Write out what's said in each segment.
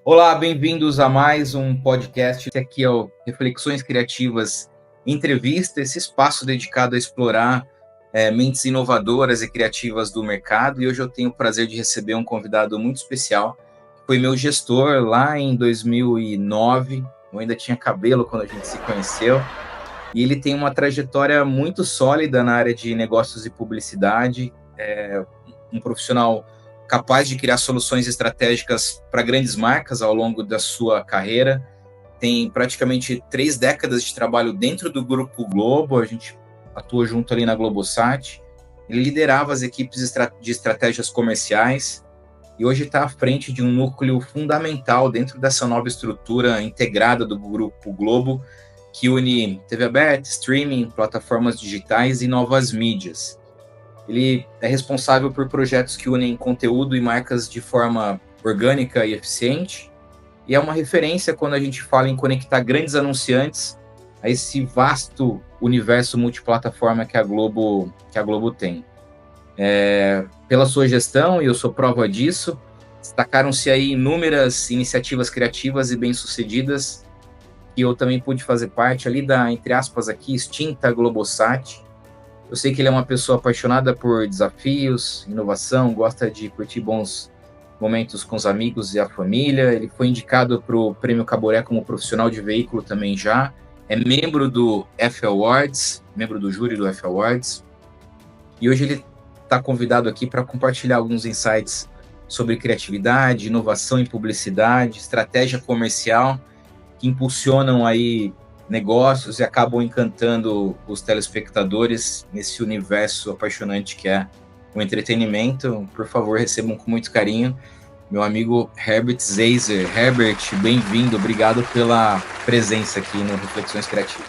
Olá, bem-vindos a mais um podcast. Esse aqui é o Reflexões Criativas Entrevista, esse espaço dedicado a explorar mentes inovadoras e criativas do mercado. E hoje eu tenho o prazer de receber um convidado muito especial, que foi meu gestor lá em 2009. Eu ainda tinha cabelo quando a gente se conheceu. E ele tem uma trajetória muito sólida na área de negócios e publicidade, um profissional capaz de criar soluções estratégicas para grandes marcas ao longo da sua carreira. Tem praticamente 3 décadas de trabalho dentro do Grupo Globo, a gente atua junto ali na Globosat. Ele liderava as equipes de estratégias comerciais e hoje está à frente de um núcleo fundamental dentro dessa nova estrutura integrada do Grupo Globo, que une TV aberta, streaming, plataformas digitais e novas mídias. Ele é responsável por projetos que unem conteúdo e marcas de forma orgânica e eficiente, e é uma referência quando a gente fala em conectar grandes anunciantes a esse vasto universo multiplataforma que a Globo tem. Pela sua gestão, e eu sou prova disso, destacaram-se aí inúmeras iniciativas criativas e bem-sucedidas, que eu também pude fazer parte ali da, entre aspas aqui, extinta Globosat. Eu sei que ele é uma pessoa apaixonada por desafios, inovação, gosta de curtir bons momentos com os amigos e a família. Ele foi indicado para o Prêmio Caboré como profissional de veículo também já. É membro do F Awards, membro do júri do F Awards. E hoje ele está convidado aqui para compartilhar alguns insights sobre criatividade, inovação em publicidade, estratégia comercial, que impulsionam aí negócios e acabam encantando os telespectadores nesse universo apaixonante que é o entretenimento. Por favor, recebam com muito carinho meu amigo Herbert Zeiser. Herbert, bem-vindo, obrigado pela presença aqui no Reflexões Criativas.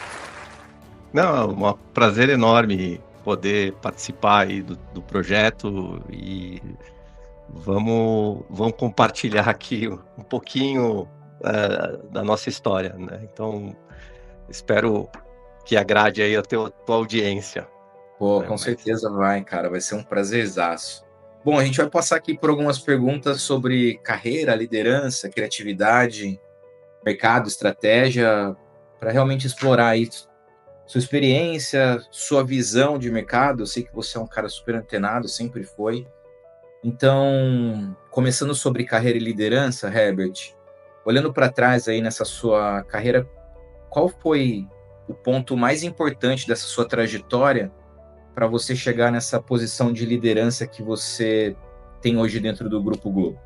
Não, um prazer enorme poder participar aí do projeto e vamos compartilhar aqui um pouquinho da nossa história, né? Então, espero que agrade aí a tua audiência. Pô, com certeza vai, cara, vai ser um prazerzaço. Bom, a gente vai passar aqui por algumas perguntas sobre carreira, liderança, criatividade, mercado, estratégia, para realmente explorar isso. Sua experiência, sua visão de mercado. Eu sei que você é um cara super antenado, sempre foi. Então, começando sobre carreira e liderança, Herbert, olhando para trás aí nessa sua carreira, qual foi o ponto mais importante dessa sua trajetória para você chegar nessa posição de liderança que você tem hoje dentro do Grupo Globo?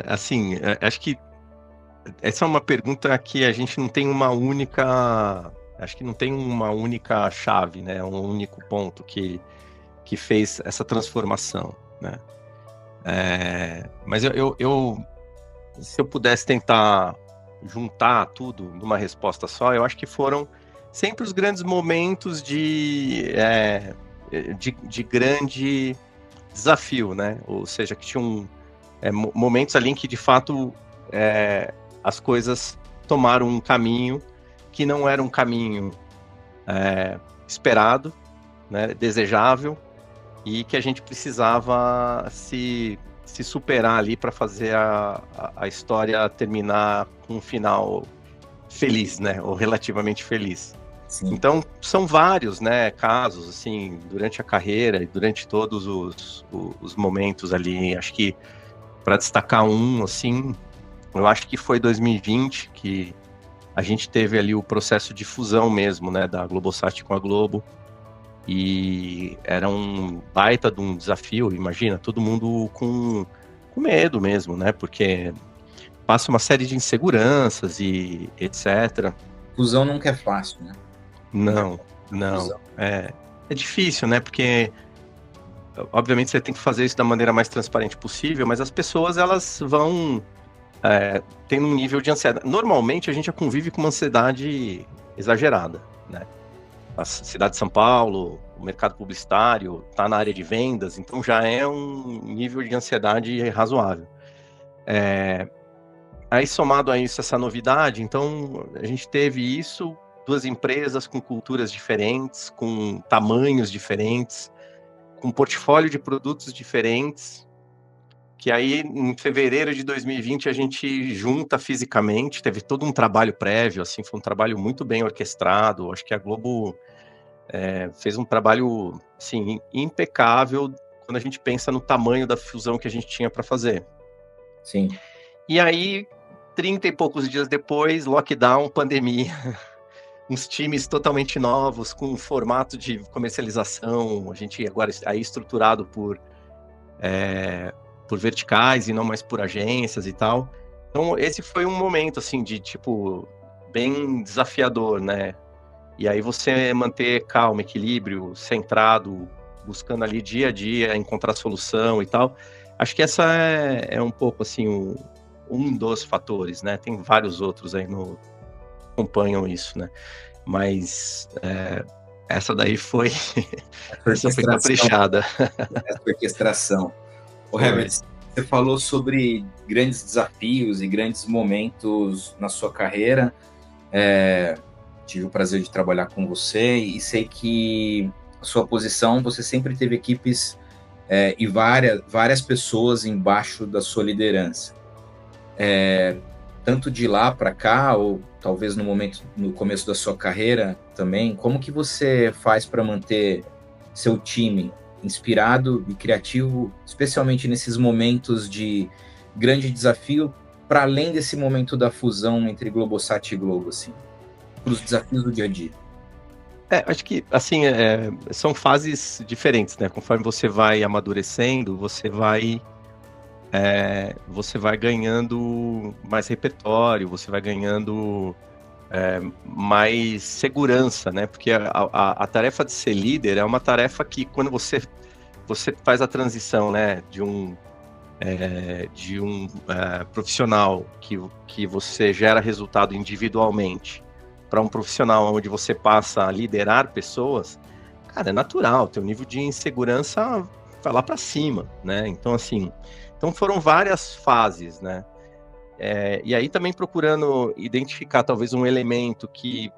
Acho que essa é uma pergunta que a gente não tem uma única... Acho que não tem uma única chave, né? Um único ponto que fez essa transformação, né? Mas se eu pudesse tentar juntar tudo numa resposta só, eu acho que foram sempre os grandes momentos de grande desafio, né? Ou seja, que tinham momentos ali em que, de fato, as coisas tomaram um caminho que não era um caminho esperado, né? Desejável, e que a gente precisava se superar ali para fazer a história terminar com um final feliz, né? Ou relativamente feliz. Sim. Então, são vários, né, casos, assim, durante a carreira e durante todos os momentos ali. Acho que, para destacar um, assim, eu acho que foi 2020 que a gente teve ali o processo de fusão mesmo, né, da Globosat com a Globo. E era um baita de um desafio, imagina, todo mundo com medo mesmo, né? Porque passa uma série de inseguranças e etc. Fusão nunca é fácil, né? Não. É difícil, né? Porque, obviamente, você tem que fazer isso da maneira mais transparente possível, mas as pessoas, elas vão tendo um nível de ansiedade. Normalmente, a gente já convive com uma ansiedade exagerada, né? A cidade de São Paulo, o mercado publicitário, está na área de vendas, então já é um nível de ansiedade razoável. Aí, somado a isso, essa novidade, então a gente teve isso, 2 empresas com culturas diferentes, com tamanhos diferentes, com portfólio de produtos diferentes, que aí em fevereiro de 2020 a gente junta fisicamente, teve todo um trabalho prévio, assim, foi um trabalho muito bem orquestrado, acho que a Globo fez um trabalho, assim, impecável quando a gente pensa no tamanho da fusão que a gente tinha para fazer. Sim. E aí, 30 e poucos dias depois, lockdown, pandemia, uns times totalmente novos, com um formato de comercialização, a gente agora aí estruturado por verticais e não mais por agências e tal. Então, esse foi um momento, assim, de, tipo, bem desafiador, né? E aí você manter calma, equilíbrio, centrado, buscando ali dia a dia, encontrar solução e tal. Acho que essa é um pouco, assim, um dos fatores, né? Tem vários outros aí que acompanham isso, né? Mas essa daí foi... essa foi caprichada. Essa orquestração. O Herbert, você falou sobre grandes desafios e grandes momentos na sua carreira. Tive o prazer de trabalhar com você e sei que a sua posição, você sempre teve equipes e várias pessoas embaixo da sua liderança. Tanto de lá para cá, ou talvez no começo da sua carreira também, como que você faz para manter seu time inspirado e criativo, especialmente nesses momentos de grande desafio, para além desse momento da fusão entre Globosat e Globo, assim, para os desafios do dia a dia? Acho que, assim, são fases diferentes, né? Conforme você vai amadurecendo, você vai ganhando mais repertório, você vai ganhando mais segurança, né? Porque a tarefa de ser líder é uma tarefa que, quando você faz a transição, né, de um profissional que você gera resultado individualmente para um profissional onde você passa a liderar pessoas, cara, é natural, teu nível de insegurança vai lá para cima, né? Então, assim, foram várias fases, né? E aí também procurando identificar talvez um elemento que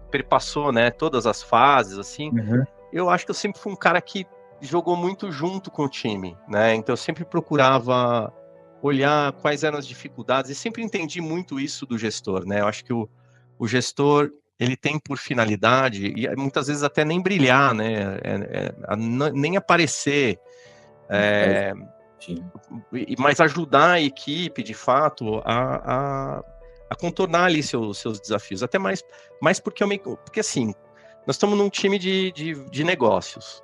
perpassou, né, todas as fases, assim. Uhum. Eu acho que eu sempre fui um cara que jogou muito junto com o time, né? Então eu sempre procurava olhar quais eram as dificuldades e sempre entendi muito isso do gestor, né? Eu acho que o gestor, ele tem por finalidade, e muitas vezes até nem brilhar, né? Nem aparecer, mas ajudar a equipe, de fato, a contornar ali seus desafios. Até mais porque assim, nós estamos num time de negócios,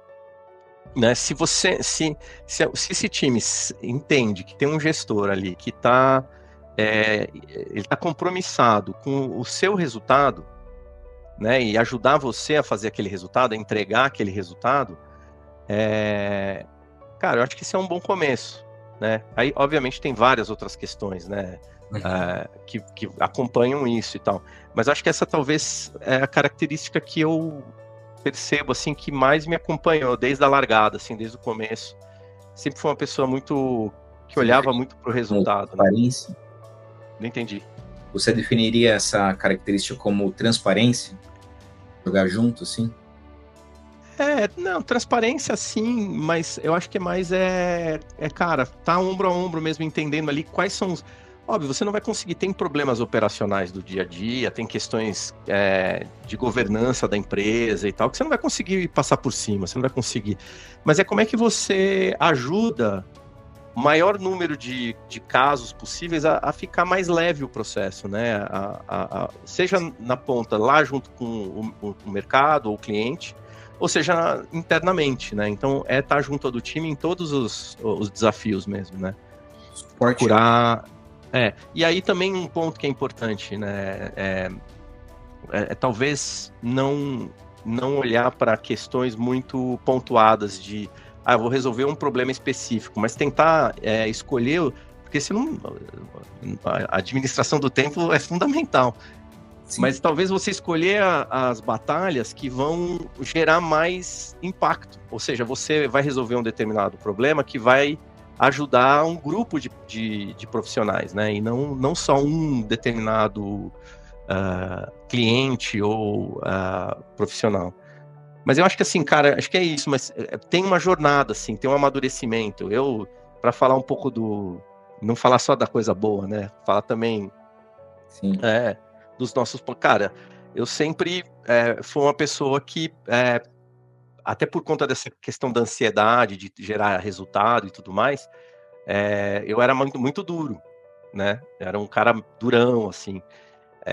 né? Se esse time entende que tem um gestor ali que ele está compromissado com o seu resultado, né? E ajudar você a fazer aquele resultado, a entregar aquele resultado, cara, eu acho que isso é um bom começo, né? Aí, obviamente, tem várias outras questões, né? Que acompanham isso e tal. Mas acho que essa talvez é a característica que eu percebo, assim, que mais me acompanhou desde a largada, assim, desde o começo. Sempre foi uma pessoa que olhava muito pro resultado. Transparência? Né? Não entendi. Você definiria essa característica como transparência? Jogar junto, assim? Não, transparência sim, mas eu acho que mais cara, tá ombro a ombro mesmo, entendendo ali quais são os... Óbvio, você não vai conseguir, tem problemas operacionais do dia a dia, tem questões de governança da empresa e tal, que você não vai conseguir passar por cima, você não vai conseguir. Mas como é que você ajuda o maior número de casos possíveis a ficar mais leve o processo, né? Seja na ponta, lá junto com o mercado ou o cliente, ou seja, internamente, né? Então, estar junto do time em todos os desafios mesmo, né? Suporte. Procurar... E aí também um ponto que é importante, né? Talvez não olhar para questões muito pontuadas de eu vou resolver um problema específico, mas tentar escolher, porque senão a administração do tempo é fundamental. Sim. Mas talvez você escolher as batalhas que vão gerar mais impacto, ou seja, você vai resolver um determinado problema que vai ajudar um grupo de profissionais, né? E não só um determinado cliente ou profissional. Mas eu acho que assim, cara, acho que é isso, mas tem uma jornada, assim, tem um amadurecimento. para falar um pouco não falar só da coisa boa, né? Falar também dos nossos... Cara, eu sempre fui uma pessoa que, até por conta dessa questão da ansiedade, de gerar resultado e tudo mais, eu era muito, muito duro, né? Era um cara durão, assim.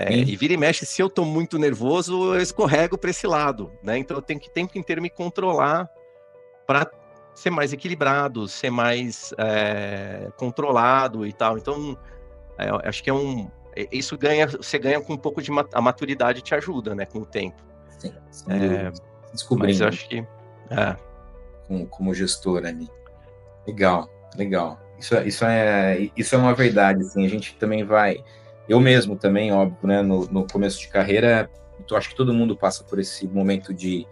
E vira e mexe, se eu tô muito nervoso, eu escorrego para esse lado, né? Então eu tenho que o tempo inteiro me controlar para ser mais equilibrado, ser mais controlado e tal. Então, acho que isso você ganha com um pouco de a maturidade te ajuda, né, com o tempo. Sim, descobrindo. Mas eu acho que como gestor ali. Legal. Isso é uma verdade, assim, a gente também eu mesmo também, óbvio, né, no começo de carreira, eu acho que todo mundo passa por esse momento de,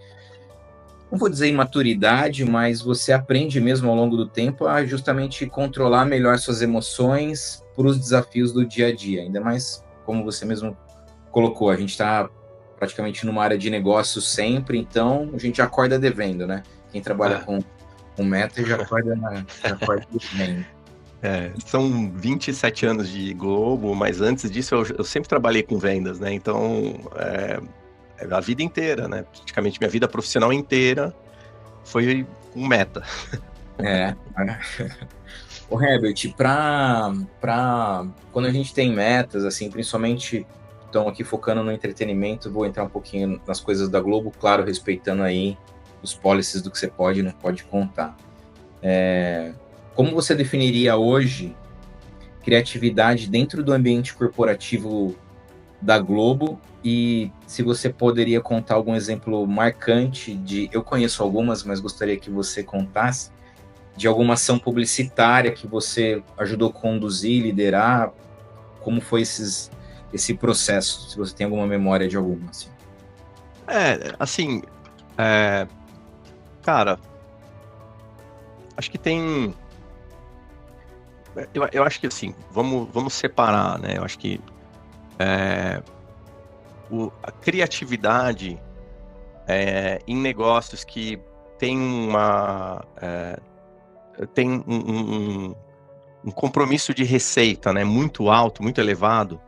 não vou dizer imaturidade, mas você aprende mesmo ao longo do tempo a justamente controlar melhor suas emoções para os desafios do dia a dia, ainda mais, como você mesmo colocou, a gente está praticamente numa área de negócio sempre, então a gente acorda devendo, né? Quem trabalha com meta já acorda devendo. São 27 anos de Globo, mas antes disso eu sempre trabalhei com vendas, né? Então, a vida inteira, né? Praticamente minha vida profissional inteira foi com meta. O Herbert, quando a gente tem metas, assim, principalmente, estão aqui focando no entretenimento, vou entrar um pouquinho nas coisas da Globo, claro, respeitando aí os policies do que você pode e não pode contar. Como você definiria hoje criatividade dentro do ambiente corporativo da Globo? E se você poderia contar algum exemplo marcante eu conheço algumas, mas gostaria que você contasse, de alguma ação publicitária que você ajudou a conduzir, liderar, como foi esse processo, se você tem alguma memória de alguma, assim. Cara, acho que tem... Eu acho que, assim, vamos separar, né? Eu acho que a criatividade em negócios que tem tem um compromisso de receita, né, muito alto, muito elevado,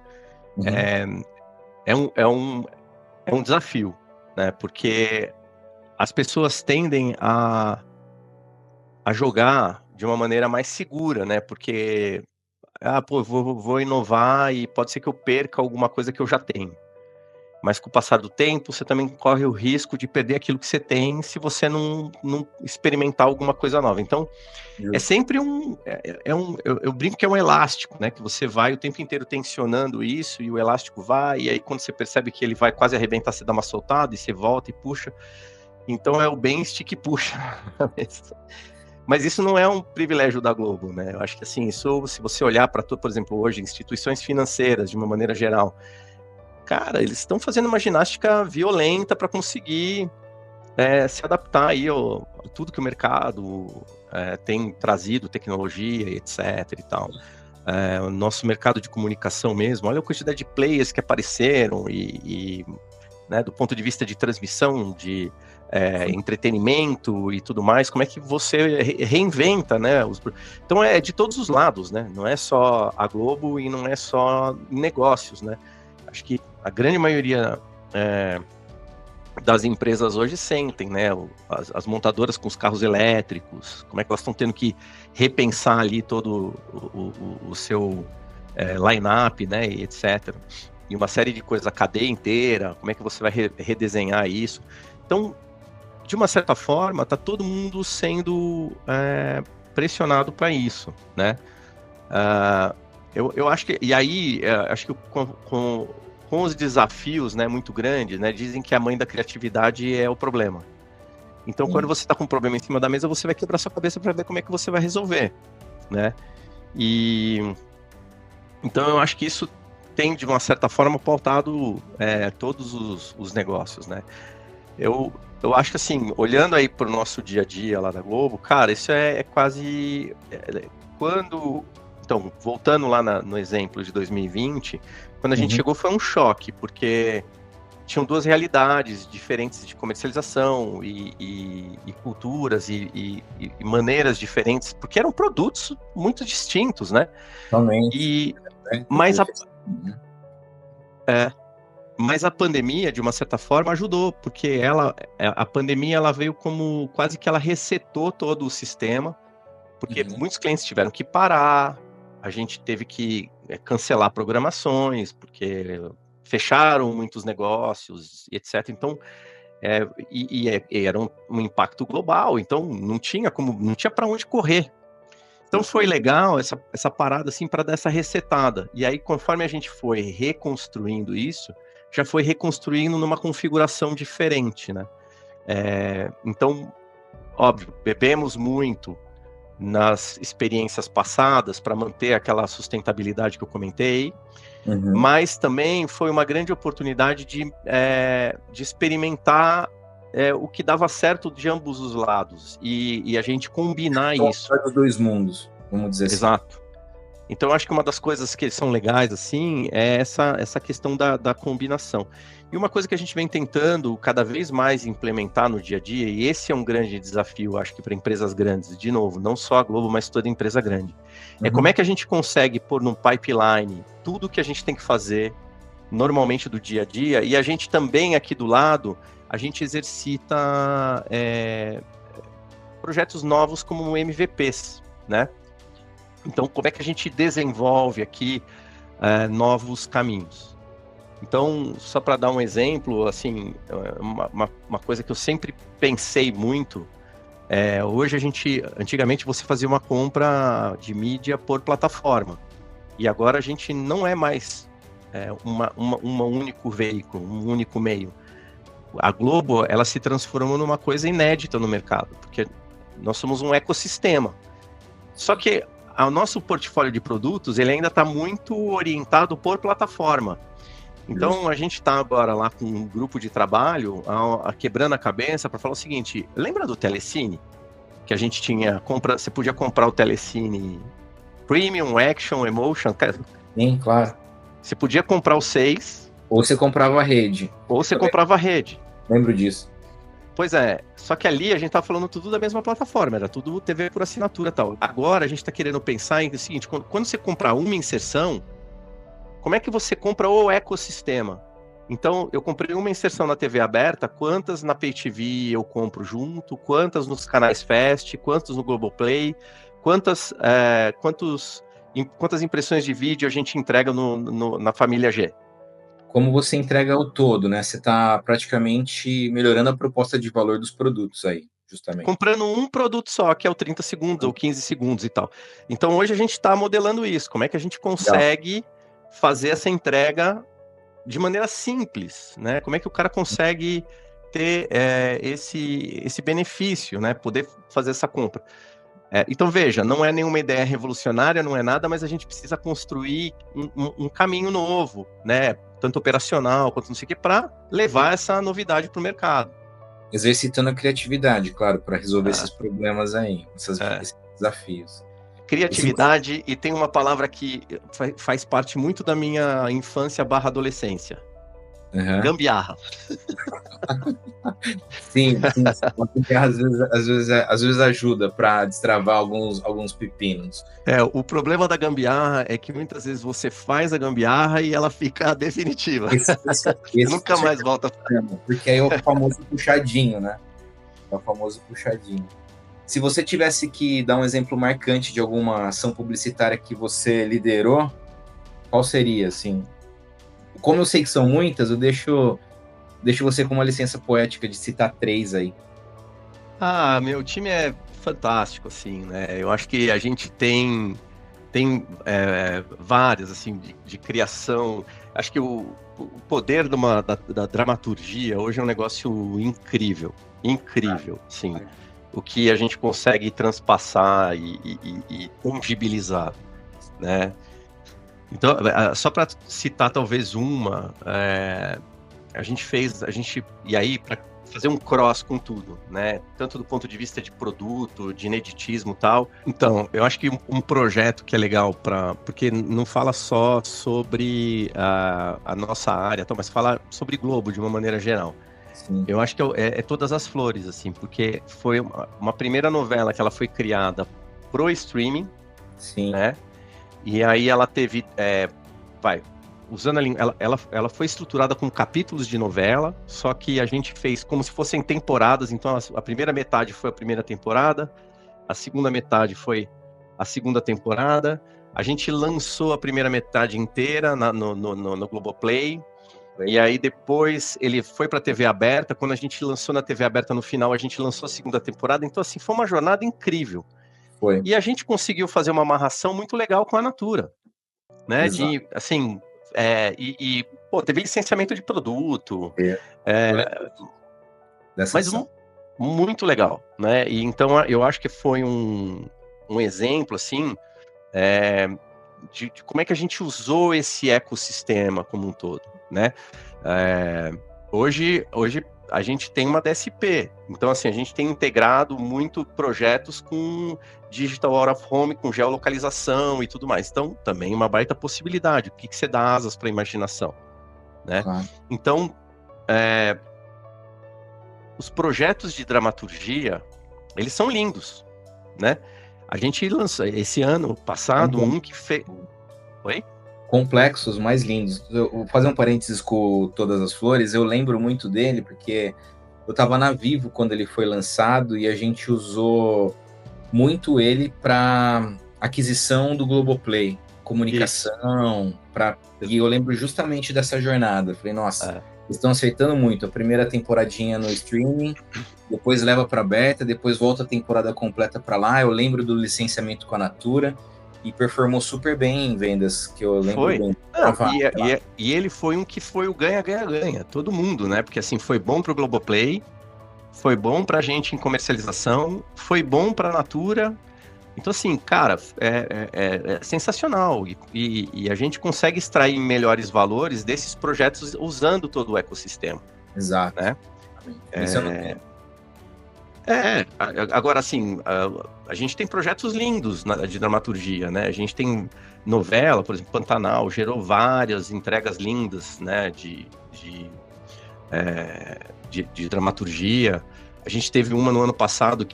é um desafio, né? Porque as pessoas tendem a jogar de uma maneira mais segura, né? Porque, vou inovar e pode ser que eu perca alguma coisa que eu já tenho. Mas com o passar do tempo, você também corre o risco de perder aquilo que você tem se você não experimentar alguma coisa nova. Então, é sempre eu brinco que é um elástico, né? Que você vai o tempo inteiro tensionando isso e o elástico vai, e aí quando você percebe que ele vai quase arrebentar, você dá uma soltada e você volta e puxa. Então, é o bem stick e puxa. Mas isso não é um privilégio da Globo, né? Eu acho que, assim, isso, se você olhar para, por exemplo, hoje, instituições financeiras, de uma maneira geral, cara, eles estão fazendo uma ginástica violenta para conseguir se adaptar aí a tudo que o mercado tem trazido, tecnologia, etc. e tal. O nosso mercado de comunicação mesmo, olha a quantidade de players que apareceram né, do ponto de vista de transmissão, de entretenimento e tudo mais, como é que você reinventa, né? Então é de todos os lados, né? Não é só a Globo e não é só negócios, né? Acho que a grande maioria das empresas hoje sentem, né? As montadoras com os carros elétricos, como é que elas estão tendo que repensar ali todo o seu line-up, né? E etc. E uma série de coisas, a cadeia inteira, como é que você vai redesenhar isso. Então, de uma certa forma, está todo mundo sendo pressionado para isso, né? Eu acho que... E aí, acho que com os desafios, né, muito grandes, né, dizem que a mãe da criatividade é o problema. Então, quando você está com um problema em cima da mesa, você vai quebrar sua cabeça para ver como é que você vai resolver, né? Então, eu acho que isso tem, de uma certa forma, pautado todos os negócios, né? Eu acho que, assim, olhando aí para o nosso dia a dia lá da Globo, cara, isso é quase... Então, voltando lá no exemplo de 2020, quando a gente chegou foi um choque, porque tinham duas realidades diferentes de comercialização e culturas e maneiras diferentes, porque eram produtos muito distintos, né? Totalmente. Mas a pandemia, de uma certa forma, ajudou, porque a pandemia ela veio como quase que ela resetou todo o sistema, porque muitos clientes tiveram que parar, a gente teve que cancelar programações, porque fecharam muitos negócios, etc. Então, era um impacto global, então não tinha para onde correr. Então foi legal essa parada assim para dar essa resetada. E aí, conforme a gente foi reconstruindo isso, já foi reconstruindo numa configuração diferente, né? Então, óbvio, bebemos muito nas experiências passadas para manter aquela sustentabilidade que eu comentei, mas também foi uma grande oportunidade de experimentar o que dava certo de ambos os lados e a gente combinar isso. Os dois mundos, vamos dizer assim. Exato. Então, eu acho que uma das coisas que são legais, assim, é essa questão da combinação. E uma coisa que a gente vem tentando cada vez mais implementar no dia a dia, e esse é um grande desafio, acho que para empresas grandes, de novo, não só a Globo, mas toda empresa grande, é como é que a gente consegue pôr num pipeline tudo que a gente tem que fazer normalmente do dia a dia, e a gente também, aqui do lado, a gente exercita projetos novos como MVPs, né? Então, como é que a gente desenvolve aqui novos caminhos? Então, só para dar um exemplo, assim, uma coisa que eu sempre pensei muito, hoje antigamente você fazia uma compra de mídia por plataforma, e agora a gente não é mais um único veículo, um único meio. A Globo, ela se transformou numa coisa inédita no mercado, porque nós somos um ecossistema. Só que o nosso portfólio de produtos, ele ainda está muito orientado por plataforma. Então, a gente está agora lá com um grupo de trabalho, quebrando a cabeça para falar o seguinte, lembra do Telecine? Que a gente tinha, você podia comprar o Telecine Premium, Action, Emotion. Sim, claro. Você podia comprar os 6. Ou você comprava a rede. Comprava a rede. Lembro disso. Pois é, só que ali a gente tava falando tudo da mesma plataforma, era tudo TV por assinatura e tal. Agora a gente tá querendo pensar em o seguinte, quando você comprar uma inserção, como é que você compra o ecossistema? Então, eu comprei uma inserção na TV aberta, quantas na Pay TV eu compro junto, quantas nos canais Fast, quantas no Globoplay, quantas impressões de vídeo a gente entrega na família G. Como você entrega o todo, né? Você está praticamente melhorando a proposta de valor dos produtos aí, justamente. Comprando um produto só, que é o 30 segundos ou 15 segundos e tal. Então, hoje a gente está modelando isso. Como é que a gente consegue fazer essa entrega de maneira simples, né? Como é que o cara consegue ter esse benefício, né? Poder fazer essa compra. Então, veja, não é nenhuma ideia revolucionária, não é nada, mas a gente precisa construir um caminho novo, né? Tanto operacional quanto não sei o que, para levar essa novidade para o mercado. Exercitando a criatividade, claro, para resolver esses problemas aí, esses desafios. Criatividade, e tem uma palavra que faz parte muito da minha infância / adolescência. Gambiarra. Sim, às vezes ajuda para destravar alguns pepinos. O problema da gambiarra é que muitas vezes você faz a gambiarra e ela fica definitiva. Nunca mais volta. Porque aí é o famoso puxadinho, né? É o famoso puxadinho. Se você tivesse que dar um exemplo marcante de alguma ação publicitária que você liderou, qual seria, assim? Como eu sei que são muitas, eu deixo você com uma licença poética de citar 3 aí. Meu time é fantástico, assim, né? Eu acho que a gente tem várias, assim, de criação. Acho que o poder da dramaturgia hoje é um negócio incrível, sim. O que a gente consegue transpassar e tangibilizar, né? Então, só para citar talvez uma, e aí para fazer um cross com tudo, né? Tanto do ponto de vista de produto, de ineditismo e tal. Então, eu acho que um projeto que é legal porque não fala só sobre a nossa área, mas fala sobre Globo de uma maneira geral. Sim. Eu acho que é Todas as Flores, assim, porque foi uma primeira novela que ela foi criada pro streaming, Sim. né? E aí ela teve, usando ela foi estruturada com capítulos de novela, só que a gente fez como se fossem temporadas. Então a primeira metade foi a primeira temporada, a segunda metade foi a segunda temporada. A gente lançou a primeira metade inteira no Globoplay. E aí depois ele foi para a TV aberta. Quando a gente lançou na TV aberta no final, a gente lançou a segunda temporada. Então assim, foi uma jornada incrível. Foi. E a gente conseguiu fazer uma amarração muito legal com a Natura, né? Exato. De assim, teve licenciamento de produto, mas muito legal, né? E então eu acho que foi um exemplo assim de como é que a gente usou esse ecossistema como um todo, né? Hoje a gente tem uma DSP, então assim, a gente tem integrado muito projetos com Digital Out of Home, com geolocalização e tudo mais. Então, também uma baita possibilidade. O que você dá asas para a imaginação, né? Claro. Então, os projetos de dramaturgia, eles são lindos, né? A gente lançou esse ano passado um que fez... Oi? Complexos, mais lindos. Eu vou fazer um parênteses com Todas as Flores. Eu lembro muito dele porque eu estava na Vivo quando ele foi lançado e a gente usou muito ele para aquisição do Globoplay, comunicação, e eu lembro justamente dessa jornada. Falei, nossa, estão acertando muito. A primeira temporadinha no streaming, depois leva para aberta, depois volta a temporada completa para lá. Eu lembro do licenciamento com a Natura e performou super bem em vendas, que eu lembro bem. E ele foi um que foi o ganha-ganha-ganha, todo mundo, né? Porque assim, foi bom pro Globoplay, foi bom pra gente em comercialização, foi bom pra Natura. Então assim, cara, é sensacional. E a gente consegue extrair melhores valores desses projetos usando todo o ecossistema. Exato. Né? Agora assim, a gente tem projetos lindos de dramaturgia, né? A gente tem novela, por exemplo, Pantanal, gerou várias entregas lindas, né? De dramaturgia. A gente teve uma no ano passado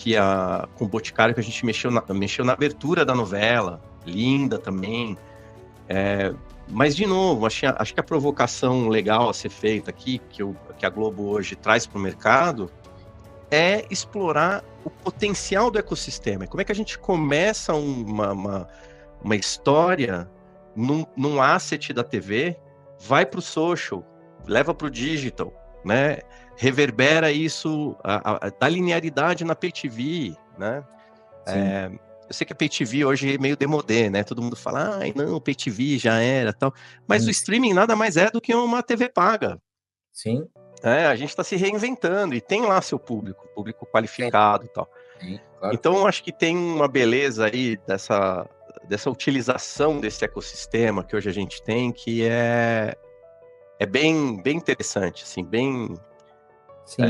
com o Boticário, que a gente mexeu na abertura da novela, linda também. Mas, de novo, acho que a provocação legal a ser feita aqui, que a Globo hoje traz para o mercado, é explorar o potencial do ecossistema. Como é que a gente começa uma história num asset da TV, vai para o social, leva para o digital, né? Reverbera isso, dá linearidade na Pay TV, né? Eu sei que a Pay TV hoje é meio demodê, né? Todo mundo fala, não, Pay TV já era, tal. Mas o streaming nada mais é do que uma TV paga. Sim. A gente está se reinventando e tem lá seu público qualificado e tal. Sim, claro. Então, eu acho que tem uma beleza aí dessa utilização desse ecossistema que hoje a gente tem, que é bem interessante, assim, bem... Sim,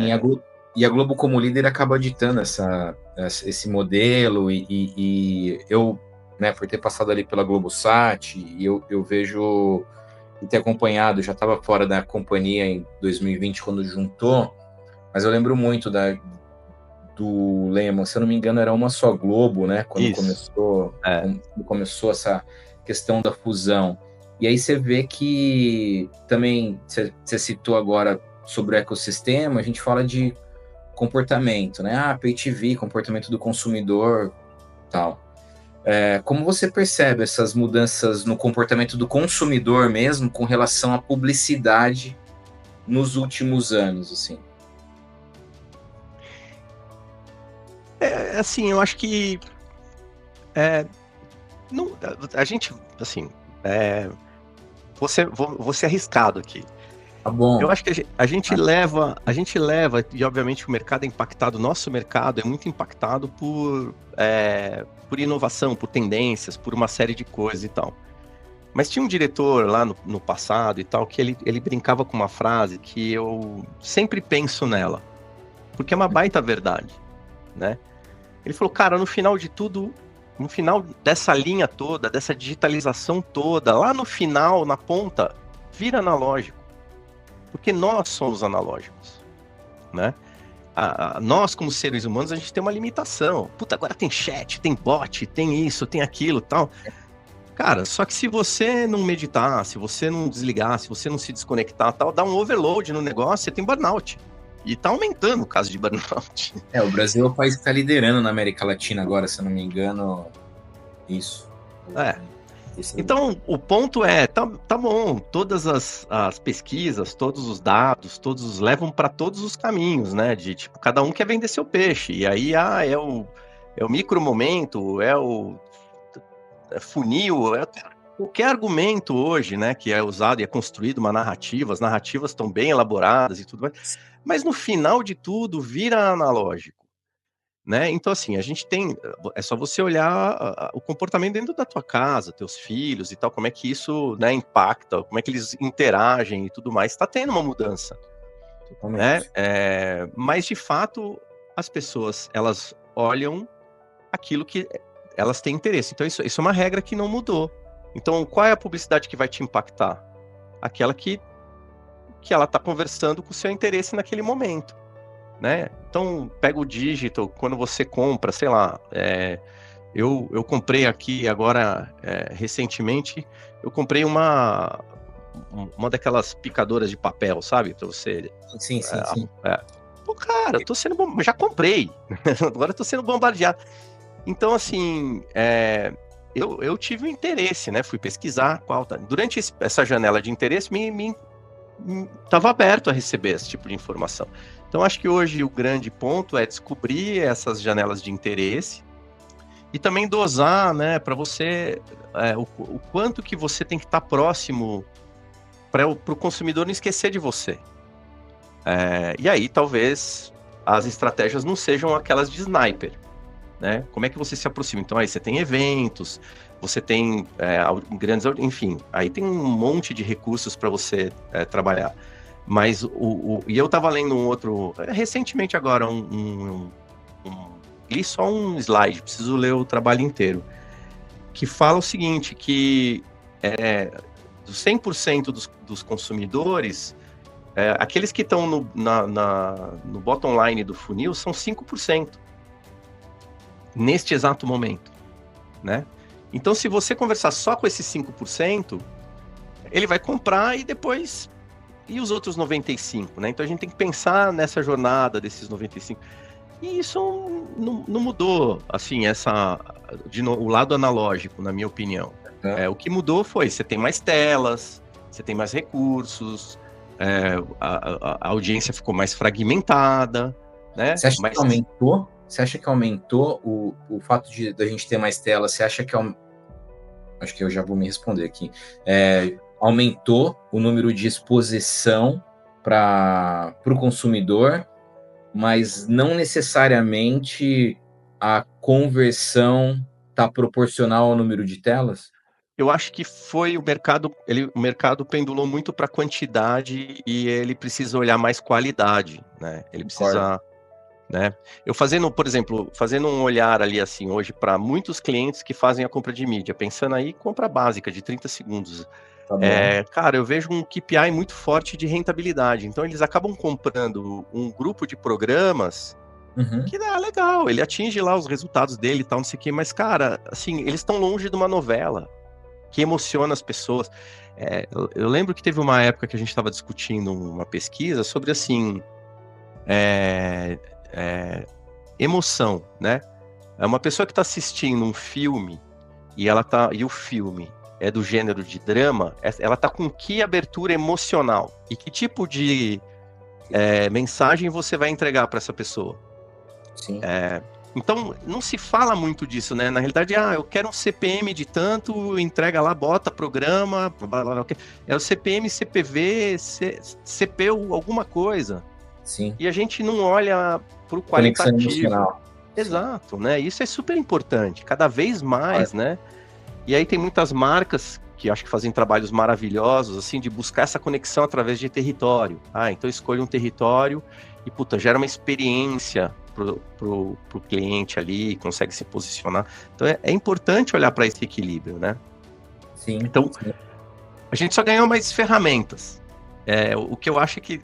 e a Globo como líder acaba ditando esse modelo e eu, né, por ter passado ali pela Globosat, e eu vejo... e ter acompanhado, já estava fora da companhia em 2020 quando juntou, mas eu lembro muito do Lema, se eu não me engano era uma só Globo, né, quando começou essa questão da fusão. E aí você vê que também, você citou agora sobre o ecossistema, a gente fala de comportamento, né, Pay TV, comportamento do consumidor, tal. Como você percebe essas mudanças no comportamento do consumidor mesmo com relação à publicidade nos últimos anos, assim? Assim, eu acho que a gente, assim, vou ser arriscado aqui. Tá bom. Eu acho que a gente leva, e obviamente o mercado é impactado, o nosso mercado é muito impactado por inovação, por tendências, por uma série de coisas e tal. Mas tinha um diretor lá no passado e tal, que ele brincava com uma frase que eu sempre penso nela, porque é uma baita verdade, né? Ele falou, cara, no final de tudo, no final dessa linha toda, dessa digitalização toda, lá no final, na ponta, vira analógico. Porque nós somos analógicos, né? Nós, como seres humanos, a gente tem uma limitação. Puta, agora tem chat, tem bot, tem isso, tem aquilo, tal. Cara, só que se você não meditar, se você não desligar, se você não se desconectar, tal, dá um overload no negócio, você tem burnout. E tá aumentando o caso de burnout. O Brasil é o país que está liderando na América Latina agora, se eu não me engano, isso. Então, o ponto é, tá bom, todas as pesquisas, todos os dados, todos levam para todos os caminhos, né? De tipo, cada um quer vender seu peixe. E aí, é o micro momento, é o funil, qualquer argumento hoje, né, que é usado e é construído uma narrativa, as narrativas estão bem elaboradas e tudo mais, mas no final de tudo vira analógico, né? Então, assim, a gente tem, é só você olhar o comportamento dentro da tua casa, teus filhos e tal, como é que isso, né, impacta, como é que eles interagem e tudo mais, está tendo uma mudança, né? Mas, de fato, as pessoas, elas olham aquilo que elas têm interesse. Então, isso é uma regra que não mudou. Então, qual é a publicidade que vai te impactar? Aquela que ela está conversando com o seu interesse naquele momento, né? Então, pega o digital, quando você compra, sei lá, eu comprei aqui agora, recentemente, eu comprei uma daquelas picadoras de papel, sabe? Para você... Sim. Pô, cara, já comprei. Agora eu tô sendo bombardeado. Então, assim, eu tive um interesse, né? Fui pesquisar qual tá. Durante essa janela de interesse, estava aberto a receber esse tipo de informação. Então, acho que hoje o grande ponto é descobrir essas janelas de interesse e também dosar, né, para você o quanto que você tem que estar próximo para o consumidor não esquecer de você. E aí, talvez as estratégias não sejam aquelas de sniper. Né? Como é que você se aproxima? Então, aí você tem eventos, você tem grandes... Enfim, aí tem um monte de recursos para você trabalhar. Mas, e eu estava lendo um outro... Recentemente agora, li só um slide, preciso ler o trabalho inteiro, que fala o seguinte, que dos 100% dos consumidores, aqueles que estão no bottom line do funil são 5%. Neste exato momento, né? Então, se você conversar só com esses 5%, ele vai comprar e depois... E os outros 95%, né? Então, a gente tem que pensar nessa jornada desses 95%. E isso não mudou, assim, o lado analógico, na minha opinião. O que mudou foi, você tem mais telas, você tem mais recursos, a audiência ficou mais fragmentada, né? Você acha que aumentou? Você acha que aumentou o fato da gente ter mais telas? Você acha que... Acho que eu já vou me responder aqui. Aumentou o número de exposição para o consumidor, mas não necessariamente a conversão está proporcional ao número de telas? Eu acho que foi o mercado pendulou muito para quantidade e ele precisa olhar mais qualidade, né? Ele precisa... Né? Eu por exemplo, fazendo um olhar ali assim hoje para muitos clientes que fazem a compra de mídia, pensando aí compra básica de 30 segundos. Cara, eu vejo um KPI muito forte de rentabilidade. Então eles acabam comprando um grupo de programas que é legal, ele atinge lá os resultados dele e tal, não sei o quê, mas, cara, assim, eles estão longe de uma novela que emociona as pessoas. Eu lembro que teve uma época que a gente estava discutindo uma pesquisa sobre assim. Emoção, né? É uma pessoa que está assistindo um filme e o filme é do gênero de drama, ela tá com que abertura emocional e que tipo de mensagem você vai entregar para essa pessoa? Sim. Então, não se fala muito disso, né? Na realidade, eu quero um CPM de tanto, entrega lá, bota programa, blá, blá, blá, é o CPM, CPV, CPU, alguma coisa. Sim. E a gente não olha pro qualitativo. Conexão emocional. Exato, né? Isso é super importante, cada vez mais, né? E aí tem muitas marcas que acho que fazem trabalhos maravilhosos, assim, de buscar essa conexão através de território. Então escolhe um território e, gera uma experiência pro cliente ali, consegue se posicionar. Então é importante olhar para esse equilíbrio, né? Sim. Então, a gente só ganhou mais ferramentas. O que eu acho é que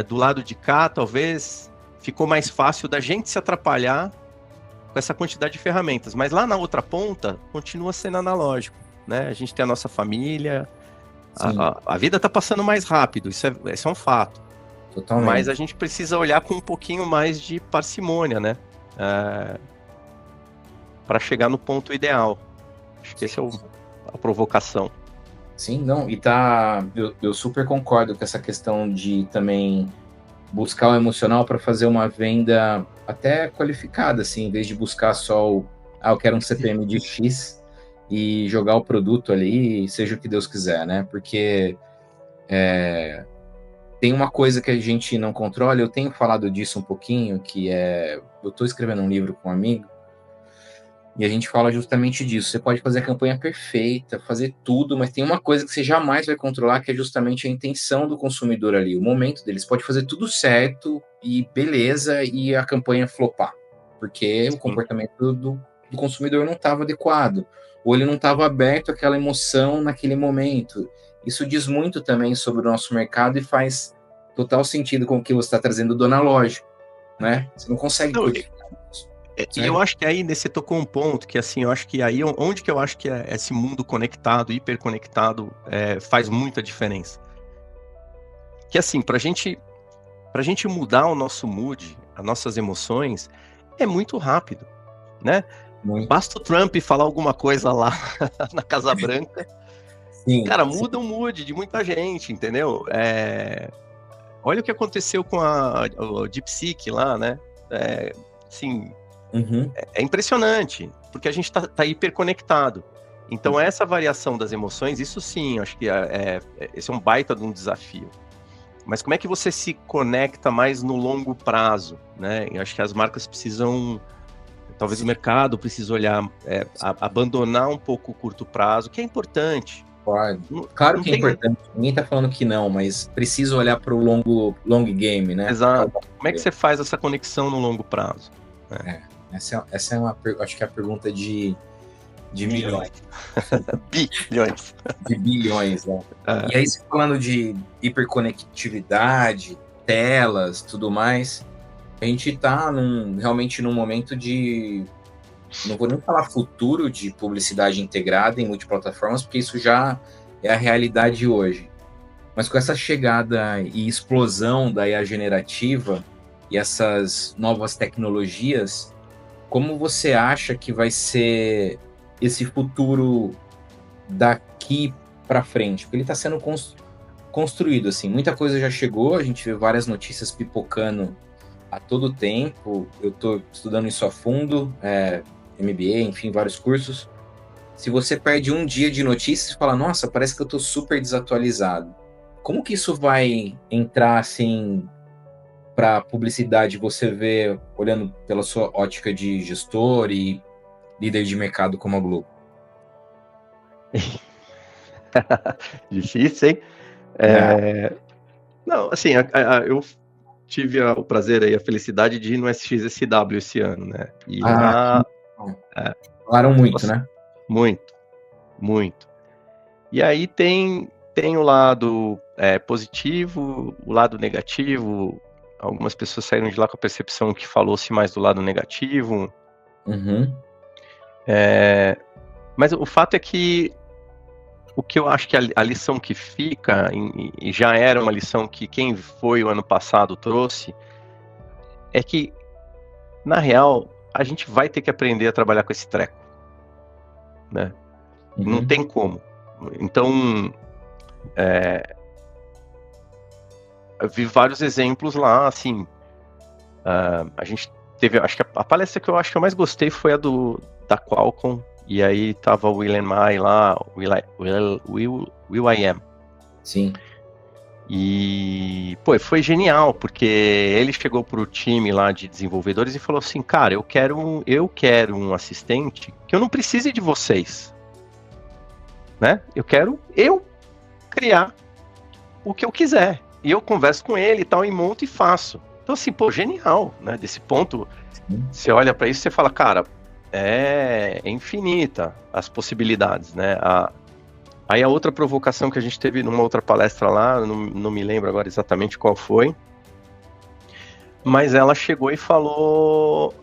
do lado de cá, talvez, ficou mais fácil da gente se atrapalhar com essa quantidade de ferramentas. Mas lá na outra ponta, continua sendo analógico, né? A gente tem a nossa família, a vida está passando mais rápido, isso é um fato. Totalmente. Mas a gente precisa olhar com um pouquinho mais de parcimônia, né? Para chegar no ponto ideal. Acho que essa é a provocação. Sim, não, e eu super concordo com essa questão de também buscar o emocional para fazer uma venda até qualificada, assim, em vez de buscar só eu quero um CPM de X e jogar o produto ali, seja o que Deus quiser, né? Porque tem uma coisa que a gente não controla, eu tenho falado disso um pouquinho, que eu estou escrevendo um livro com um amigo, e a gente fala justamente disso. Você pode fazer a campanha perfeita, fazer tudo, mas tem uma coisa que você jamais vai controlar, que é justamente a intenção do consumidor ali, o momento dele. Você pode fazer tudo certo e beleza, e a campanha flopar, porque o comportamento do consumidor não estava adequado, ou ele não estava aberto àquela emoção naquele momento. Isso diz muito também sobre o nosso mercado e faz total sentido com o que você está trazendo do analógico, né? Você não consegue codificar isso. E eu acho que aí você tocou um ponto que, assim, eu acho que aí onde que eu acho que esse mundo conectado, hiperconectado, faz muita diferença. Que, assim, pra gente mudar o nosso mood, as nossas emoções, é muito rápido, né? Muito. Basta o Trump falar alguma coisa lá na Casa Branca, Sim, cara, muda o mood de muita gente, entendeu? Olha o que aconteceu com o DeepSeek lá, né? Assim, é impressionante, porque a gente tá hiperconectado. Então, essa variação das emoções, isso sim, acho que esse é um baita de um desafio. Mas como é que você se conecta mais no longo prazo, né? Eu acho que as marcas precisam, talvez o mercado precise olhar, abandonar um pouco o curto prazo, que é importante. Claro que é importante, ninguém tá falando que não, mas precisa olhar para o long game, né? Exato. Como é que você faz essa conexão no longo prazo? Essa é acho que é a pergunta de milhões. Bilhões. De bilhões, né? E aí, você falando de hiperconectividade, telas, tudo mais, a gente está realmente num momento de, não vou nem falar futuro de publicidade integrada em multiplataformas, porque isso já é a realidade hoje. Mas com essa chegada e explosão da IA generativa e essas novas tecnologias, como você acha que vai ser esse futuro daqui para frente? Porque ele está sendo construído, assim, muita coisa já chegou, a gente vê várias notícias pipocando a todo tempo. Eu estou estudando isso a fundo, MBA, enfim, vários cursos. Se você perde um dia de notícias e fala, nossa, parece que eu estou super desatualizado. Como que isso vai entrar, assim, para publicidade? Você vê, olhando pela sua ótica de gestor e líder de mercado como a Globo? Difícil, hein? Não, assim, eu tive o prazer e a felicidade de ir no SXSW esse ano, né? E lá... Falaram muito, né? Muito, muito. E aí tem o lado positivo, o lado negativo. Algumas pessoas saíram de lá com a percepção que falou-se mais do lado negativo. Mas o fato é que o que eu acho que a lição que fica, e já era uma lição que quem foi o ano passado trouxe, é que, na real, a gente vai ter que aprender a trabalhar com esse treco, né? Não tem como. Então, eu vi vários exemplos lá, assim, a gente teve, acho que a palestra que eu acho que eu mais gostei foi a da Qualcomm, e aí tava o Will Mai lá, Will.i.am. Sim. E, pô, foi genial, porque ele chegou pro time lá de desenvolvedores e falou assim, cara, eu quero um assistente que eu não precise de vocês, né? Eu quero criar o que eu quiser. E eu converso com ele e tal, e monto e faço. Então, assim, pô, genial, né? Desse ponto, você olha para isso e você fala, cara, é infinita as possibilidades, né? Aí a outra provocação que a gente teve numa outra palestra lá, não me lembro agora exatamente qual foi, mas ela chegou e falou,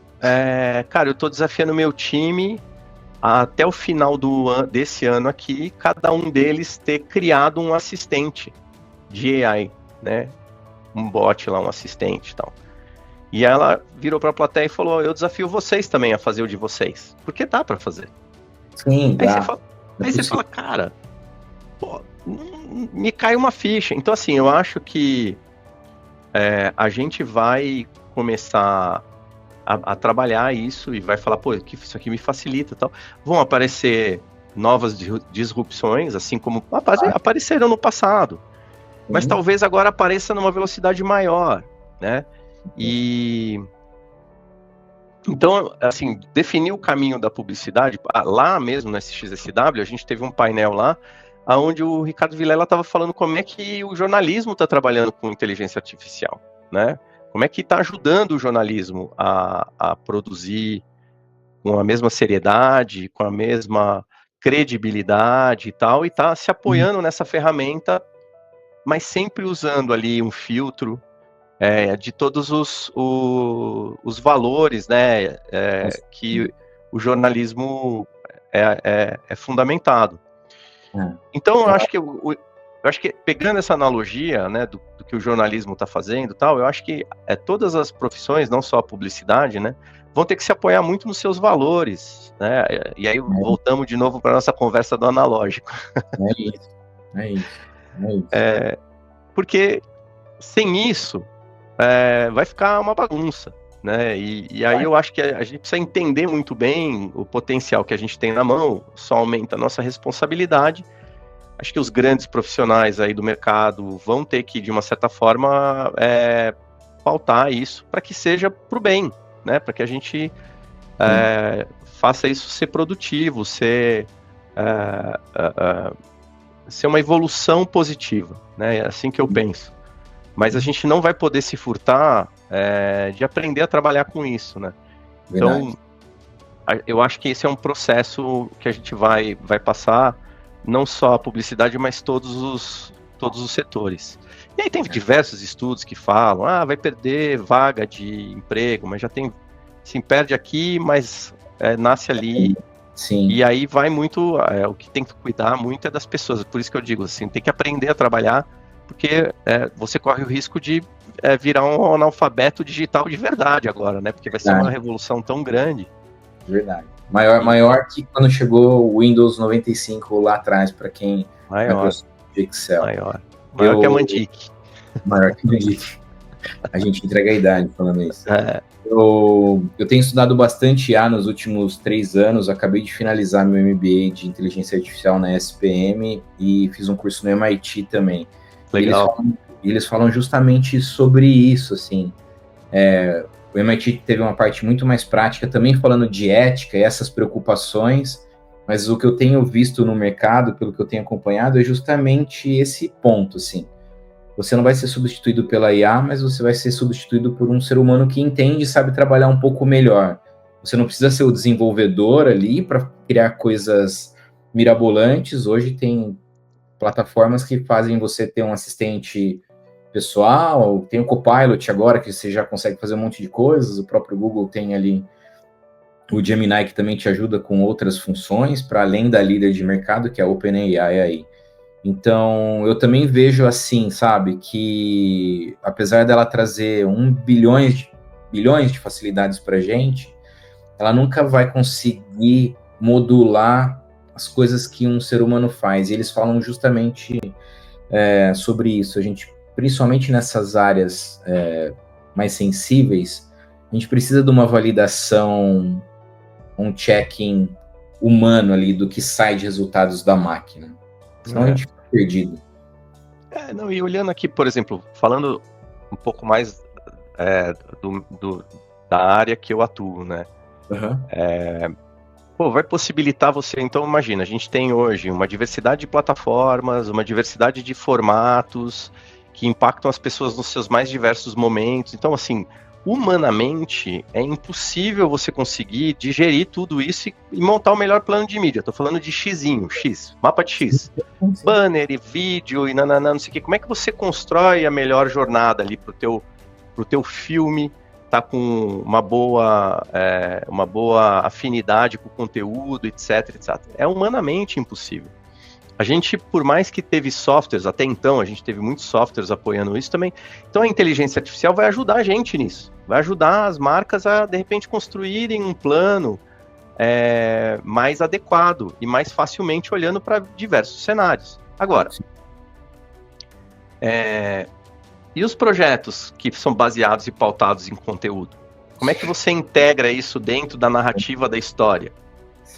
cara, eu tô desafiando meu time até o final desse ano aqui, cada um deles ter criado um assistente de AI, né? Um bot lá, um assistente e tal. E ela virou para a plateia e falou, eu desafio vocês também a fazer o de vocês, porque dá para fazer. Sim, aí você fala, cara, pô, me cai uma ficha. Então, assim, eu acho que a gente vai começar a trabalhar isso e vai falar, pô, isso aqui me facilita e tal. Vão aparecer novas disrupções, assim como apareceram no passado. Mas talvez agora apareça numa velocidade maior, né? E então, assim, definir o caminho da publicidade, lá mesmo no SXSW, a gente teve um painel lá, onde o Ricardo Vilela estava falando como é que o jornalismo está trabalhando com inteligência artificial, né? Como é que está ajudando o jornalismo a produzir com a mesma seriedade, com a mesma credibilidade e tal, e está se apoiando nessa ferramenta, mas sempre usando ali um filtro de todos os valores, né, que o jornalismo é fundamentado. Então, eu acho que pegando essa analogia, né, do que o jornalismo está fazendo, tal, eu acho que todas as profissões, não só a publicidade, né, vão ter que se apoiar muito nos seus valores, né? E aí voltamos de novo para nossa conversa do analógico. É isso. Porque sem isso vai ficar uma bagunça, né? E aí eu acho que a gente precisa entender muito bem o potencial que a gente tem na mão, só aumenta a nossa responsabilidade. Acho que os grandes profissionais aí do mercado vão ter que, de uma certa forma, pautar isso para que seja para o bem, né? Para que a gente faça isso ser produtivo, ser uma evolução positiva, né? É assim que eu penso. Mas a gente não vai poder se furtar de aprender a trabalhar com isso, né? Então, eu acho que esse é um processo que a gente vai passar, não só a publicidade, mas todos os setores. E aí tem diversos estudos que falam, vai perder vaga de emprego, mas já tem, assim, perde aqui, mas nasce ali. Sim. E aí vai muito, o que tem que cuidar muito é das pessoas, por isso que eu digo assim, tem que aprender a trabalhar, porque você corre o risco de virar um analfabeto digital de verdade agora, né? Porque vai ser uma revolução tão grande. Verdade. Maior que quando chegou o Windows 95 lá atrás, para quem... Maior. Excel. Maior que a Mantic. Maior que a Mantic. A gente entrega a idade falando isso. Eu tenho estudado bastante IA nos últimos 3 anos, acabei de finalizar meu MBA de Inteligência Artificial na SPM e fiz um curso no MIT também. Legal. Eles falam justamente sobre isso, assim. O MIT teve uma parte muito mais prática, também falando de ética e essas preocupações, mas o que eu tenho visto no mercado, pelo que eu tenho acompanhado, é justamente esse ponto, assim. Você não vai ser substituído pela IA, mas você vai ser substituído por um ser humano que entende e sabe trabalhar um pouco melhor. Você não precisa ser o desenvolvedor ali para criar coisas mirabolantes. Hoje tem plataformas que fazem você ter um assistente pessoal, tem o Copilot agora, que você já consegue fazer um monte de coisas, o próprio Google tem ali o Gemini, que também te ajuda com outras funções, para além da líder de mercado, que é a OpenAI aí. Então, eu também vejo assim, sabe, que apesar dela trazer bilhões de facilidades para a gente, ela nunca vai conseguir modular as coisas que um ser humano faz. E eles falam justamente sobre isso. A gente, principalmente nessas áreas mais sensíveis, a gente precisa de uma validação, um checking humano ali do que sai de resultados da máquina. Senão a gente fica perdido. E olhando aqui, por exemplo, falando um pouco mais da área que eu atuo, né? Vai possibilitar você... Então, imagina, a gente tem hoje uma diversidade de plataformas, uma diversidade de formatos que impactam as pessoas nos seus mais diversos momentos. Então, assim, humanamente é impossível você conseguir digerir tudo isso e montar o melhor plano de mídia. Estou falando de X, mapa de X. Banner e vídeo e não sei o que. Como é que você constrói a melhor jornada ali pro teu filme, tá com uma boa afinidade com o conteúdo, etc, etc. É humanamente impossível. A gente, por mais que teve softwares, até então, a gente teve muitos softwares apoiando isso também. Então a inteligência artificial vai ajudar a gente nisso. Vai ajudar as marcas a, de repente, construírem um plano mais adequado e mais facilmente olhando para diversos cenários. Agora, e os projetos que são baseados e pautados em conteúdo? Como é que você integra isso dentro da narrativa da história?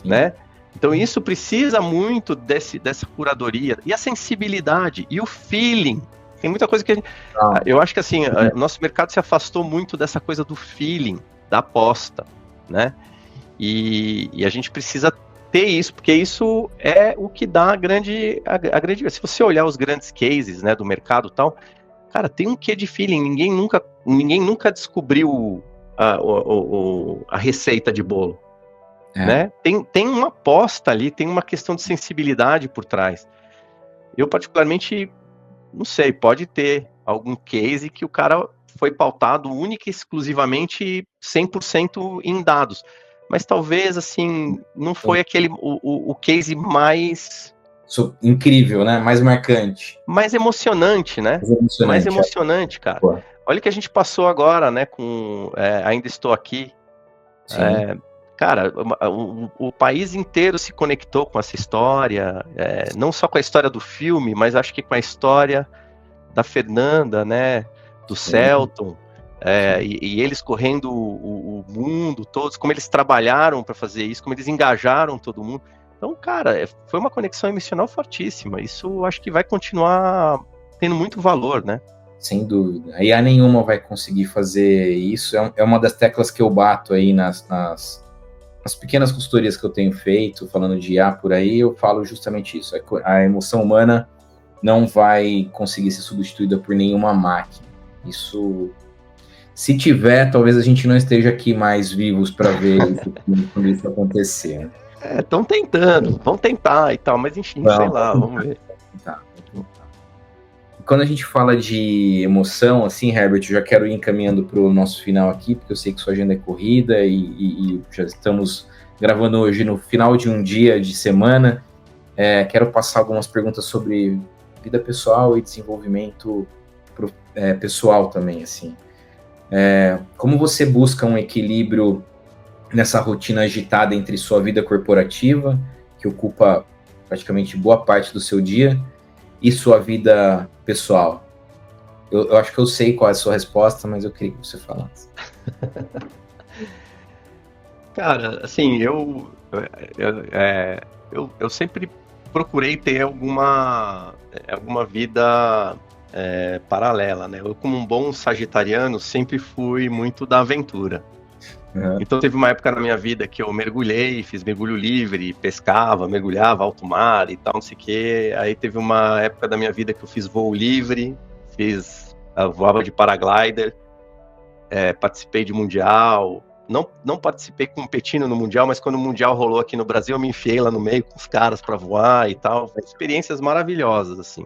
Né? Então isso precisa muito dessa curadoria, e a sensibilidade, e o feeling. Tem muita coisa que a gente... Eu acho que assim, o nosso mercado se afastou muito dessa coisa do feeling, da aposta, né? E a gente precisa ter isso, porque isso é o que dá a grande... Se você olhar os grandes cases, né, do mercado e tal, cara, tem um quê de feeling, ninguém nunca descobriu a receita de bolo. Né? Tem uma aposta ali, tem uma questão de sensibilidade por trás. Eu particularmente, não sei, pode ter algum case que o cara foi pautado única e exclusivamente 100% em dados, mas talvez assim, não foi o case mais... incrível, né? Mais marcante. Mais emocionante, né? Mais emocionante, cara. Pô. Olha o que a gente passou agora, né, com Ainda Estou Aqui. Cara, o país inteiro se conectou com essa história, não só com a história do filme, mas acho que com a história da Fernanda, né, do Celton, e eles correndo o mundo todos, como eles trabalharam para fazer isso, como eles engajaram todo mundo. Então, cara, foi uma conexão emocional fortíssima. Isso acho que vai continuar tendo muito valor, né? Sem dúvida. A IA nenhuma vai conseguir fazer isso. É uma das teclas que eu bato aí nas pequenas consultorias que eu tenho feito, falando de IA por aí, eu falo justamente isso. A emoção humana não vai conseguir ser substituída por nenhuma máquina. Isso, se tiver, talvez a gente não esteja aqui mais vivos para ver isso, quando isso acontecer. Estão tentando, vão tentar e tal, mas enfim, sei lá, vamos ver. Quando a gente fala de emoção, assim, Herbert, eu já quero ir encaminhando para o nosso final aqui, porque eu sei que sua agenda é corrida e já estamos gravando hoje no final de um dia de semana. Quero passar algumas perguntas sobre vida pessoal e desenvolvimento pessoal também, assim. Como você busca um equilíbrio nessa rotina agitada entre sua vida corporativa, que ocupa praticamente boa parte do seu dia, e sua vida pessoal? Eu acho que eu sei qual é a sua resposta, mas eu queria que você falasse. Cara, assim, eu sempre procurei ter alguma vida paralela, né? Eu, como um bom sagitariano, sempre fui muito da aventura. Uhum. Então teve uma época na minha vida que eu mergulhei, fiz mergulho livre, pescava, mergulhava alto mar e tal, não sei o quê. Aí teve uma época da minha vida que eu fiz voo livre, voava de paraglider, participei de mundial, não participei competindo no mundial, mas quando o mundial rolou aqui no Brasil, eu me enfiei lá no meio com os caras para voar e tal. Experiências maravilhosas, assim.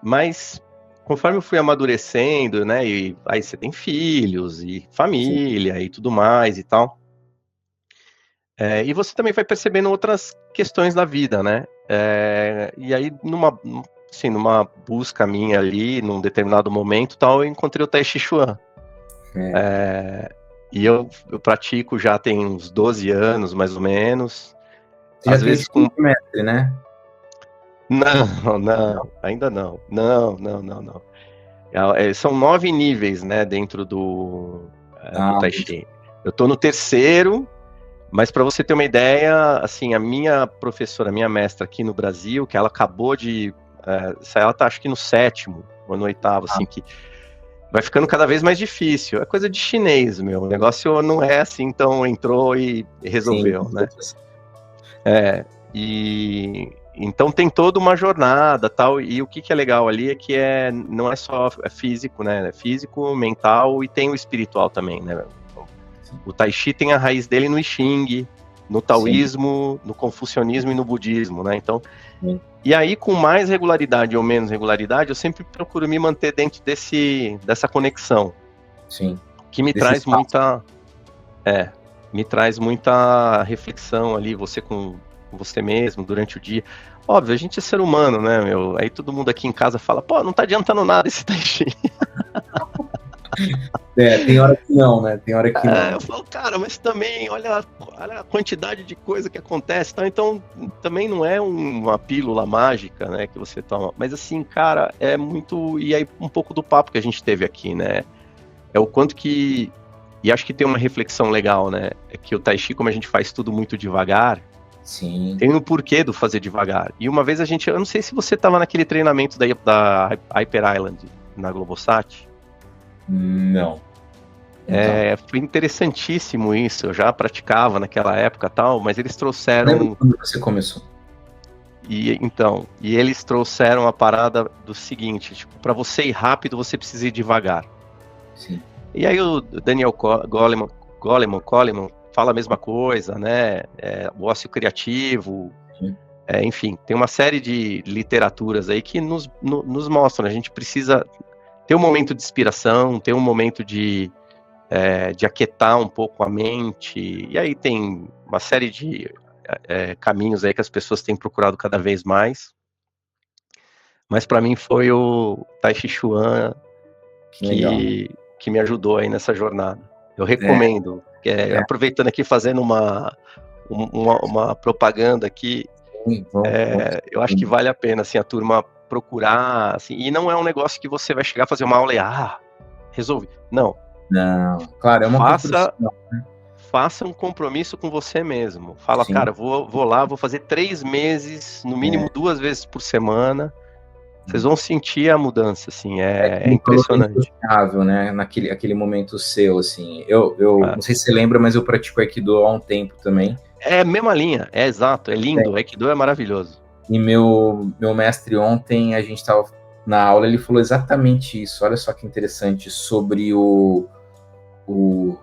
Mas conforme eu fui amadurecendo, né, e aí você tem filhos e família Sim. E tudo mais e tal, e você também vai percebendo outras questões da vida, né, e aí numa busca minha ali, num determinado momento tal, eu encontrei o Tai Chi Chuan, e eu pratico já tem uns 12 anos, mais ou menos. Você às vezes com mestre, né? Não, ainda não. Não. São 9 níveis, né, dentro do Tai Chi. Eu tô no 3º, mas para você ter uma ideia, assim, a minha professora, minha mestra aqui no Brasil, que ela acabou de... ela tá, acho que no 7º ou no 8º, assim, que vai ficando cada vez mais difícil. É coisa de chinês, meu. O negócio não é assim, então entrou e resolveu, Sim, né? Então tem toda uma jornada, tal, e o que é legal ali é que não é só físico, né? É físico, mental e tem o espiritual também, né? O Tai Chi tem a raiz dele no I Ching, no taoísmo, no confucionismo e no budismo, né? Então, e aí com mais regularidade ou menos regularidade, eu sempre procuro me manter dentro dessa conexão. Sim. Que me traz muita reflexão ali, você com você mesmo durante o dia. Óbvio, a gente é ser humano, né, meu? Aí todo mundo aqui em casa fala, pô, não tá adiantando nada esse Tai Chi. Tem hora que não, né? Tem hora que não. Eu falo, cara, mas também, olha a quantidade de coisa que acontece, tá? Então também não é uma pílula mágica, né, que você toma. Mas assim, cara, é muito... E aí um pouco do papo que a gente teve aqui, né? É o quanto que... E acho que tem uma reflexão legal, né? É que o Tai Chi, como a gente faz tudo muito devagar, sim, tem um porquê do fazer devagar. E uma vez eu não sei se você estava naquele treinamento da Hyper Island, na Globosat. Não. Foi interessantíssimo isso, eu já praticava naquela época e tal, mas eles trouxeram... Lembra quando você começou? E eles trouxeram a parada do seguinte, tipo, para você ir rápido, você precisa ir devagar. Sim. E aí o Daniel Goleman fala a mesma coisa, né? O ócio criativo, enfim, tem uma série de literaturas aí que nos mostram, a gente precisa ter um momento de inspiração, ter um momento de aquietar um pouco a mente, e aí tem uma série de caminhos aí que as pessoas têm procurado cada vez mais, mas para mim foi o Tai Chi Chuan que me ajudou aí nessa jornada. Eu recomendo, aproveitando aqui, fazendo uma propaganda aqui, eu acho que vale a pena, assim, a turma procurar, assim, e não é um negócio que você vai chegar a fazer uma aula e, resolve. Não, claro, é uma construção. Faça um compromisso com você mesmo. Fala, sim, cara, vou lá, vou fazer 3 meses, no mínimo 2 vezes por semana. Vocês vão sentir a mudança, assim, é impressionante. Né? Naquele momento seu, assim. Eu não sei se você lembra, mas eu pratico Aikido há um tempo também. É a mesma linha, exato, é lindo, o Aikido é maravilhoso. E meu mestre ontem, a gente estava na aula, ele falou exatamente isso, olha só que interessante, sobre o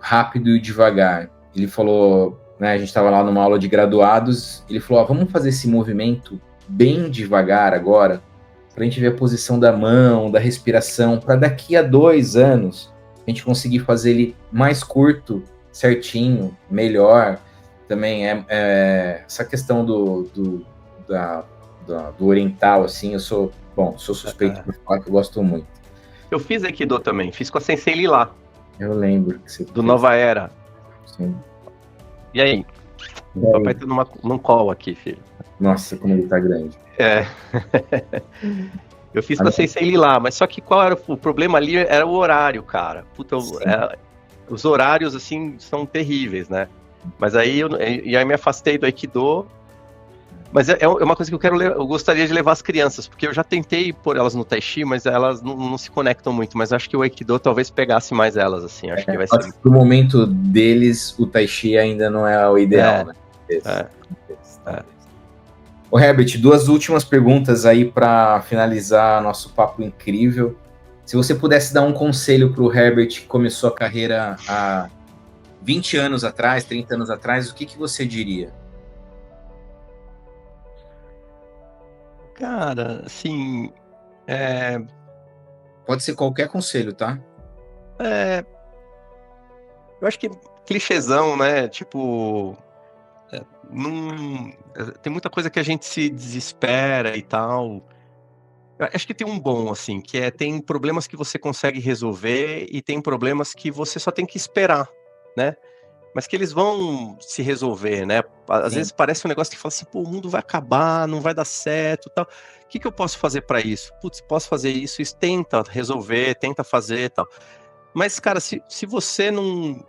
rápido e devagar. Ele falou, né, a gente estava lá numa aula de graduados, ele falou, vamos fazer esse movimento bem devagar agora, para a gente ver a posição da mão, da respiração, para daqui a 2 anos a gente conseguir fazer ele mais curto, certinho, melhor. Também essa questão do oriental, assim, eu sou suspeito por falar que eu gosto muito. Eu fiz Aikido também, fiz com a Sensei Lila. Eu lembro que você do fez. Nova Era. Sim. E aí? O papai tá num call aqui, filho. Nossa, como ele tá grande. Eu fiz com a Sensei Lila, mas só que qual era o problema ali? Era o horário, cara. Puta, os horários, assim, são terríveis, né? Mas aí eu me afastei do Aikido. Mas é uma coisa que eu gostaria de levar as crianças, porque eu já tentei pôr elas no Tai Chi, mas elas não se conectam muito, mas acho que o Aikido talvez pegasse mais elas, assim, acho que vai ser... Pro momento deles, o Tai Chi ainda não é o ideal, né? Ô Herbert, 2 últimas perguntas aí para finalizar nosso papo incrível. Se você pudesse dar um conselho pro Herbert que começou a carreira há 20 anos atrás, 30 anos atrás, o que você diria? Cara, assim... Pode ser qualquer conselho, tá? Eu acho que clichêzão, né? Tipo... tem muita coisa que a gente se desespera e tal. Eu acho que tem um bom, assim, que tem problemas que você consegue resolver e tem problemas que você só tem que esperar, né? Mas que eles vão se resolver, né? Às vezes parece um negócio que fala assim, pô, o mundo vai acabar, não vai dar certo, tal. O que eu posso fazer para isso? Putz, posso fazer isso, tenta resolver, tenta fazer, tal. Mas, cara, se você não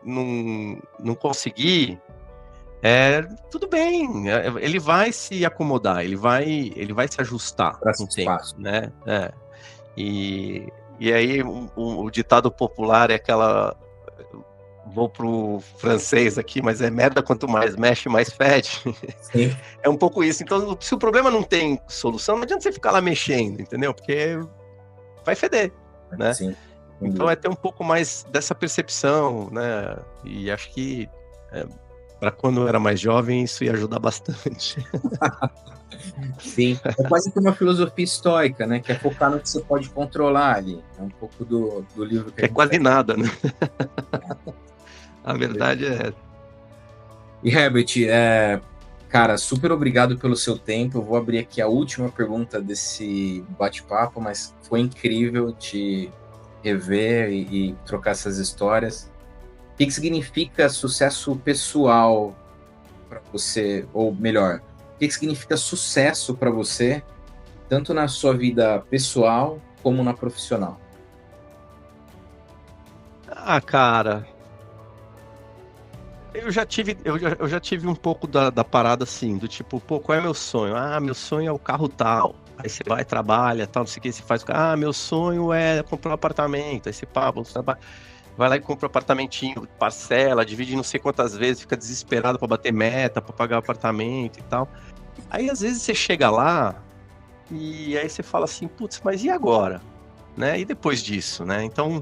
conseguir, tudo bem, ele vai se acomodar, ele vai se ajustar com o tempo, né? E aí o ditado popular é aquela... vou pro francês aqui, mas é merda quanto mais mexe, mais fede. Sim. É um pouco isso. Então, se o problema não tem solução, não adianta você ficar lá mexendo, entendeu? Porque vai feder, né? Sim. Então é ter um pouco mais dessa percepção, né? E acho que para quando eu era mais jovem isso ia ajudar bastante. Sim, é quase que uma filosofia estoica, né? Que é focar no que você pode controlar ali. É um pouco do livro que a É gente quase vai... nada, né? A verdade é. E Herbert, cara, super obrigado pelo seu tempo. Eu vou abrir aqui a última pergunta desse bate-papo, mas foi incrível te rever e trocar essas histórias. O que significa sucesso pessoal para você? Ou melhor, o que significa sucesso para você, tanto na sua vida pessoal como na profissional? Ah, cara, eu já tive um pouco da parada assim, do tipo, pô, qual é meu sonho? Ah, meu sonho é o carro tal. Aí você vai, trabalha, tal, não sei o que, você faz. Ah, meu sonho é comprar um apartamento. Aí você, pá, vamos trabalhar. Vai lá e compra um apartamentinho, parcela, divide não sei quantas vezes, fica desesperado para bater meta, para pagar o apartamento e tal. Aí às vezes você chega lá e aí você fala assim, putz, mas e agora? Né? E depois disso, né? Então,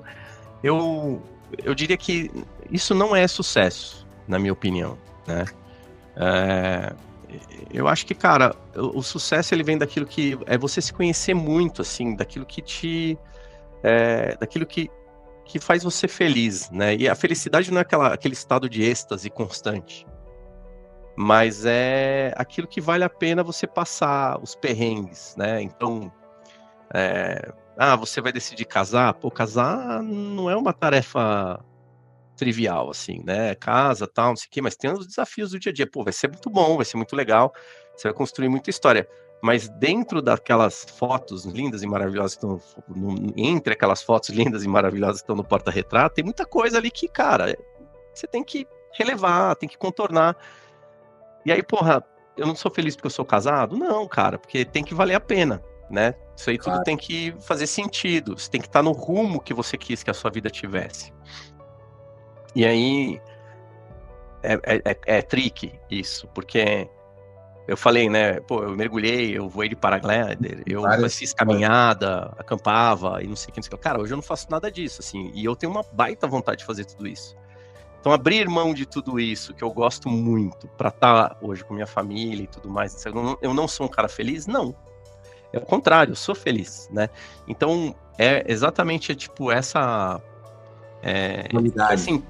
eu, eu diria que isso não é sucesso, na minha opinião, né? É, eu acho que, cara, o sucesso ele vem daquilo que é você se conhecer muito, assim, daquilo que daquilo que faz você feliz, né? E a felicidade não é aquele estado de êxtase constante, mas é aquilo que vale a pena você passar os perrengues, né? Então, você vai decidir casar? Pô, casar não é uma tarefa trivial, assim, né? Casa, tal, não sei o quê, mas tem os desafios do dia a dia. Pô, vai ser muito bom, vai ser muito legal, você vai construir muita história. Mas dentro daquelas fotos lindas e maravilhosas que estão, entre aquelas fotos lindas e maravilhosas que estão no porta-retrato, tem muita coisa ali que, cara, você tem que relevar, tem que contornar. E aí, porra, eu não sou feliz porque eu sou casado? Não, cara, porque tem que valer a pena, né? Isso aí tudo Claro. tem que fazer sentido. Você tem que estar no rumo que você quis que a sua vida tivesse. E aí é tricky isso, porque eu falei, né? Pô, eu mergulhei, eu voei de paraglider, eu Várias. fiz caminhada, acampava e não sei o que, não sei o que. Cara, hoje eu não faço nada disso, assim, e eu tenho uma baita vontade de fazer tudo isso. Então, abrir mão de tudo isso, que eu gosto muito, pra estar hoje com minha família e tudo mais, eu não sou um cara feliz? Não. É o contrário, eu sou feliz, né? Então, é exatamente, tipo, essa... Qualidade. assim,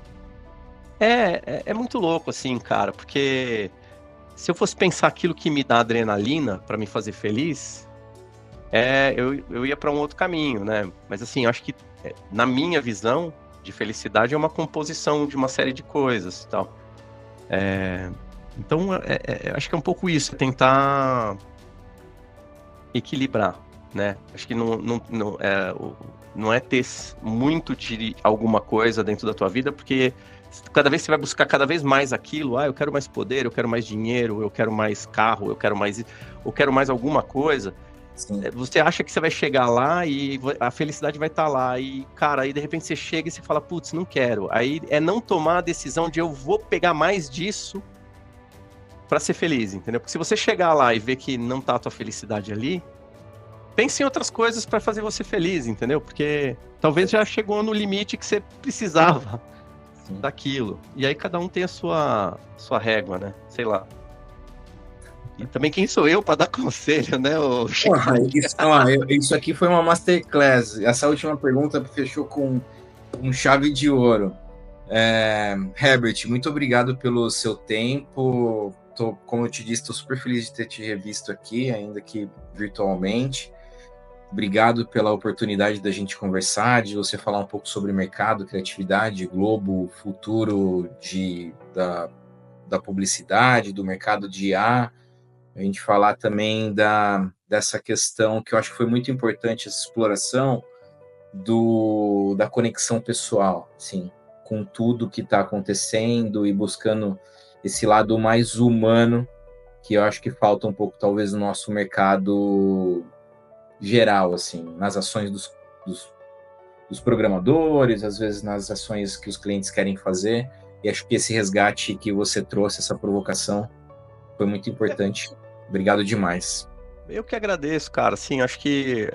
é muito louco, assim, cara, porque se eu fosse pensar aquilo que me dá adrenalina pra me fazer feliz, eu ia pra um outro caminho, né? Mas, assim, eu acho que, na minha visão de felicidade, é uma composição de uma série de coisas e tal. Então, acho que é um pouco isso, tentar equilibrar, né? Acho que não é ter muito de alguma coisa dentro da tua vida, porque cada vez você vai buscar cada vez mais aquilo. Eu quero mais poder, eu quero mais dinheiro, eu quero mais carro, eu quero mais alguma coisa. Sim. Você acha que você vai chegar lá e a felicidade vai estar lá. E, cara, aí de repente você chega e você fala, putz, não quero. Aí é não tomar a decisão de eu vou pegar mais disso pra ser feliz, entendeu? Porque se você chegar lá e ver que não tá a tua felicidade ali, pense em outras coisas pra fazer você feliz, entendeu? Porque talvez já chegou no limite que você precisava Sim. daquilo. E aí cada um tem a sua régua, né? Sei lá. E também quem sou eu pra dar conselho, né, Chico? Isso aqui foi uma masterclass. Essa última pergunta fechou com chave de ouro. Herbert, muito obrigado pelo seu tempo. Como eu te disse, estou super feliz de ter te revisto aqui, ainda que virtualmente. Obrigado pela oportunidade da gente conversar, de você falar um pouco sobre mercado, criatividade, Globo, futuro da publicidade, do mercado de IA. A gente falar também dessa questão que eu acho que foi muito importante, essa exploração da conexão pessoal, sim, com tudo que está acontecendo e buscando esse lado mais humano, que eu acho que falta um pouco, talvez, no nosso mercado geral, assim, nas ações dos programadores, às vezes nas ações que os clientes querem fazer, e acho que esse resgate que você trouxe, essa provocação, foi muito importante. Obrigado demais. Eu que agradeço, cara. Assim, acho que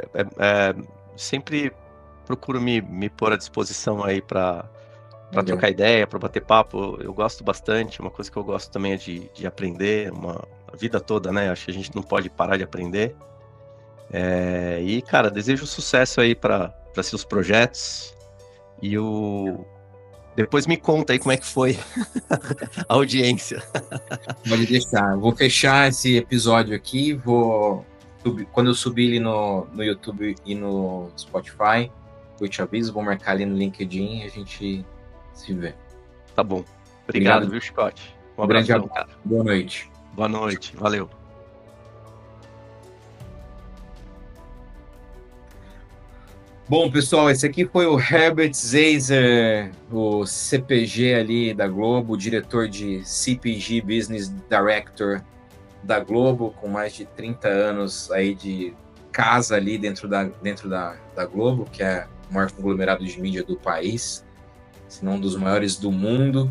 sempre procuro me pôr à disposição aí para trocar ideia, para bater papo. Eu gosto bastante. Uma coisa que eu gosto também é de aprender a vida toda, né? Acho que a gente não pode parar de aprender. E, cara, desejo sucesso aí para seus projetos. E depois me conta aí como é que foi a audiência. Pode deixar. Vou fechar esse episódio aqui. Quando eu subir ele no YouTube e no Spotify, eu te aviso. Vou marcar ali no LinkedIn e a gente se vê. Tá bom. Obrigado, viu, Scott? Um grande abraço, cara. Boa noite. Boa noite. Valeu. Bom, pessoal, esse aqui foi o Herbert Zeiser, o CPG ali da Globo, diretor de CPG Business Director da Globo, com mais de 30 anos aí de casa ali dentro da Globo, que é o maior conglomerado de mídia do país, se não um dos maiores do mundo.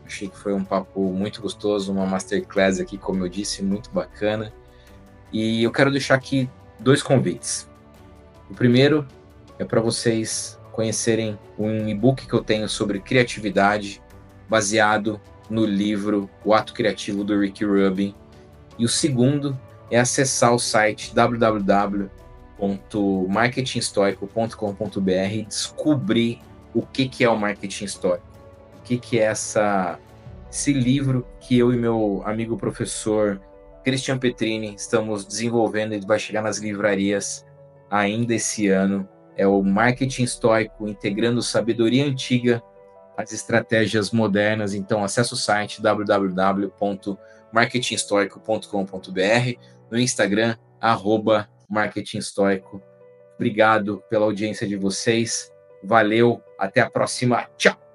Achei que foi um papo muito gostoso, uma masterclass aqui, como eu disse, muito bacana. E eu quero deixar aqui 2 convites. O primeiro é para vocês conhecerem um e-book que eu tenho sobre criatividade, baseado no livro O Ato Criativo, do Rick Rubin. E o segundo é acessar o site www.marketingstoico.com.br e descobrir o que é o marketing histórico, o que é esse livro que eu e meu amigo professor Christian Petrini estamos desenvolvendo e vai chegar nas livrarias ainda esse ano. É o Marketing Estoico, integrando sabedoria antiga às estratégias modernas. Então, acesse o site www.marketingstoico.com.br, no Instagram, @marketingstoico. Obrigado pela audiência de vocês. Valeu, até a próxima. Tchau!